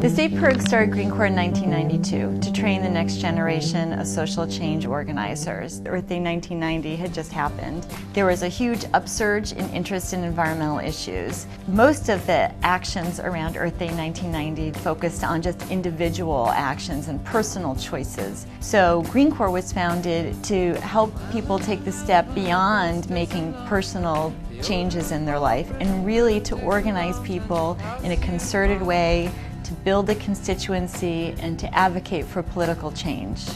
The State PIRG started Green Corps in 1992 to train the next generation of social change organizers. Earth Day 1990 had just happened. There was a huge upsurge in interest in environmental issues. Most of the actions around Earth Day 1990 focused on just individual actions and personal choices. So Green Corps was founded to help people take the step beyond making personal changes in their life and really to organize people in a concerted way to build a constituency and to advocate for political change.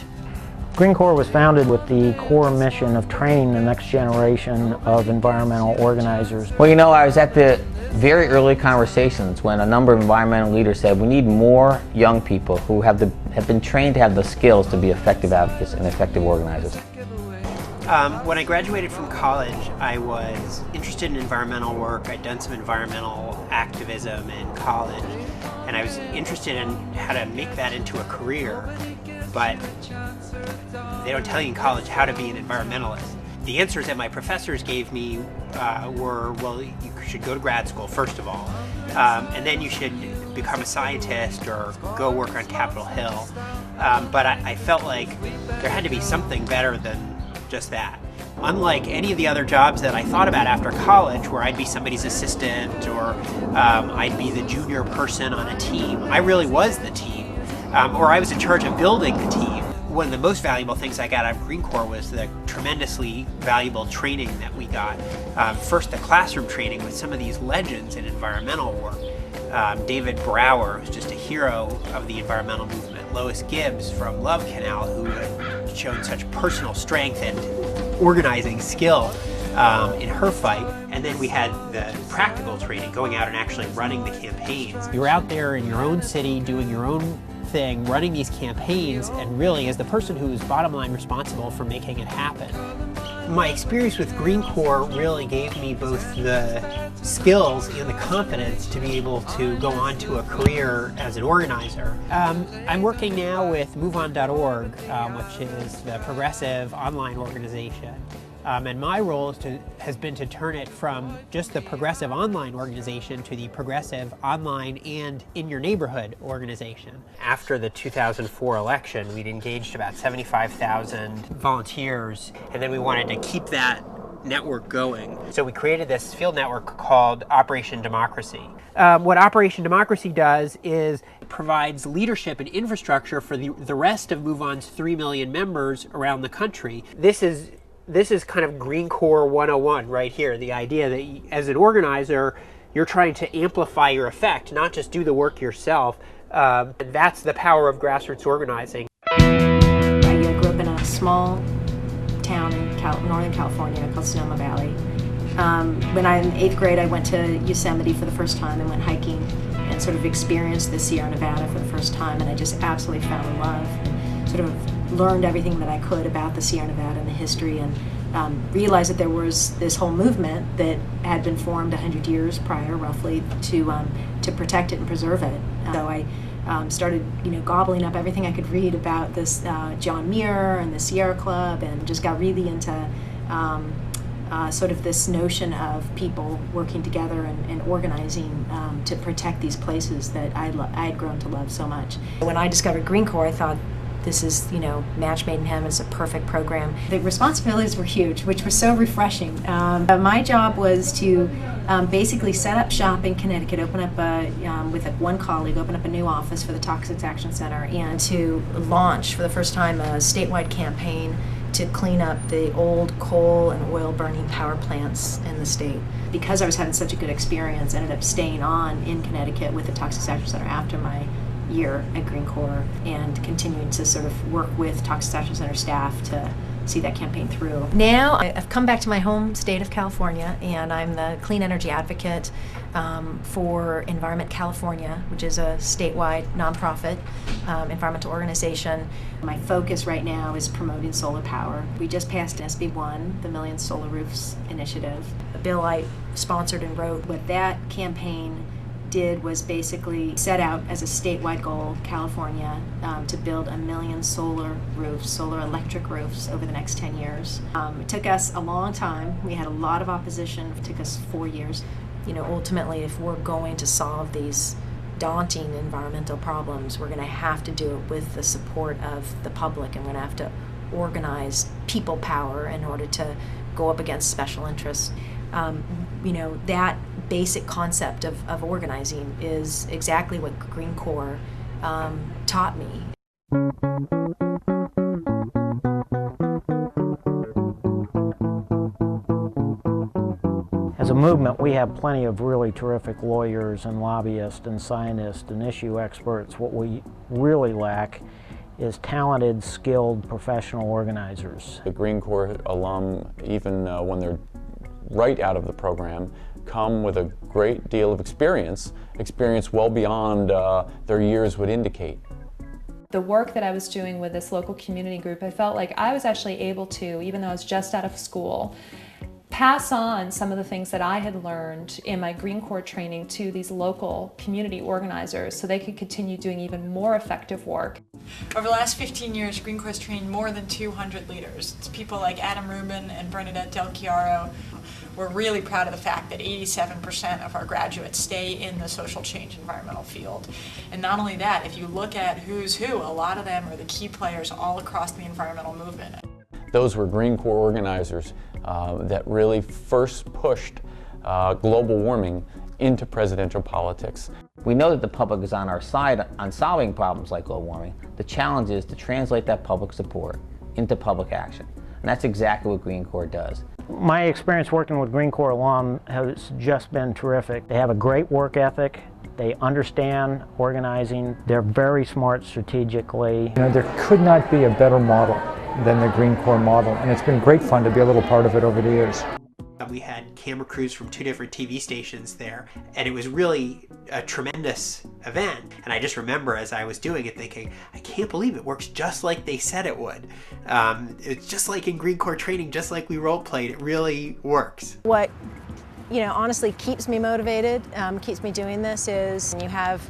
Green Corps was founded with the core mission of training the next generation of environmental organizers. Well, you know, I was at the very early conversations when a number of environmental leaders said we need more young people who have been trained to have the skills to be effective advocates and effective organizers. When I graduated from college, I was interested in environmental work. I'd done some environmental activism in college, and I was interested in how to make that into a career, but they don't tell you in college how to be an environmentalist. The answers that my professors gave me were, well, you should go to grad school, first of all, and then you should become a scientist or go work on Capitol Hill. But I felt like there had to be something better than just that. Unlike any of the other jobs that I thought about after college, where I'd be somebody's assistant or I'd be the junior person on a team, I really was the team, or I was in charge of building the team. One of the most valuable things I got out of Green Corps was the tremendously valuable training that we got. First, the classroom training with some of these legends in environmental work. David Brower, who's just a hero of the environmental movement. Lois Gibbs from Love Canal, who had shown such personal strength and organizing skill in her fight. And then we had the practical training, going out and actually running the campaigns. You're out there in your own city doing your own thing, running these campaigns, and really as the person who's bottom line responsible for making it happen. My experience with Green Corps really gave me both the skills and the confidence to be able to go on to a career as an organizer. I'm working now with MoveOn.org, which is the progressive online organization. And my role has been to turn it from just the progressive online organization to the progressive online and in your neighborhood organization. After the 2004 election, we'd engaged about 75,000 volunteers, and then we wanted to keep that network going. So we created this field network called Operation Democracy. What Operation Democracy does is it provides leadership and infrastructure for the rest of MoveOn's 3 million members around the country. This is kind of Green Corps 101 right here, the idea that as an organizer, you're trying to amplify your effect, not just do the work yourself. And that's the power of grassroots organizing. I grew up in a small town in Northern California called Sonoma Valley. When I was in 8th grade, I went to Yosemite for the first time and went hiking and sort of experienced the Sierra Nevada for the first time, and I just absolutely fell in love and sort of learned everything that I could about the Sierra Nevada and the history, and realized that there was this whole movement that had been formed 100 years prior, roughly, to protect it and preserve it. So I started, gobbling up everything I could read about this John Muir and the Sierra Club, and just got really into sort of this notion of people working together and organizing to protect these places that I had grown to love so much. When I discovered Green Corps, I thought, this is, match made in heaven. It's a perfect program. The responsibilities were huge, which was so refreshing. My job was to basically set up shop in Connecticut, open up with one colleague, open up a new office for the Toxics Action Center, and to launch for the first time a statewide campaign to clean up the old coal and oil burning power plants in the state. Because I was having such a good experience, I ended up staying on in Connecticut with the Toxics Action Center after my year at Green Corps, and continuing to sort of work with Toxics Action Center staff to see that campaign through. Now I've come back to my home state of California, and I'm the clean energy advocate for Environment California, which is a statewide nonprofit environmental organization. My focus right now is promoting solar power. We just passed SB1, the Million Solar Roofs Initiative, a bill I sponsored and wrote. What that campaign did was basically set out as a statewide goal, California, to build 1 million solar roofs, solar electric roofs over the next 10 years. It took us a long time. We had a lot of opposition. It took us 4 years. You know, ultimately, if we're going to solve these daunting environmental problems, we're going to have to do it with the support of the public, and we're going to have to organize people power in order to go up against special interests. You know, that basic concept of organizing is exactly what Green Corps taught me. As a movement, we have plenty of really terrific lawyers and lobbyists and scientists and issue experts. What we really lack is talented, skilled, professional organizers. The Green Corps alum, even when they're right out of the program, come with a great deal of experience well beyond their years would indicate. The work that I was doing with this local community group, I felt like I was actually able to, even though I was just out of school, pass on some of the things that I had learned in my Green Corps training to these local community organizers so they could continue doing even more effective work. Over the last 15 years, Green Corps has trained more than 200 leaders. It's people like Adam Rubin and Bernadette Del Chiaro. We're really proud of the fact that 87% of our graduates stay in the social change environmental field. And not only that, if you look at who's who, a lot of them are the key players all across the environmental movement. Those were Green Corps organizers that really first pushed global warming into presidential politics. We know that the public is on our side on solving problems like global warming. The challenge is to translate that public support into public action. And that's exactly what Green Corps does. My experience working with Green Corps alum has just been terrific. They have a great work ethic. They understand organizing. They're very smart strategically. You know, there could not be a better model than the Green Corps model, and it's been great fun to be a little part of it over the years. We had camera crews from 2 different TV stations there, and it was really a tremendous event. And I just remember as I was doing it thinking, I can't believe it works just like they said it would. It's just like in Green Corps training, just like we role played, it really works. What, you know, honestly keeps me motivated, keeps me doing this is you have,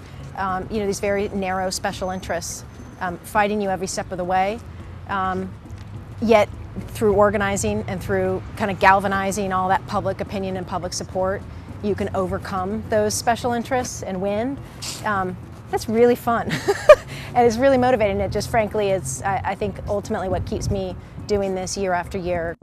you know, these very narrow special interests fighting you every step of the way. Yet through organizing and through kind of galvanizing all that public opinion and public support, you can overcome those special interests and win. That's really fun. And it's really motivating. It just frankly, it's, I think, ultimately what keeps me doing this year after year.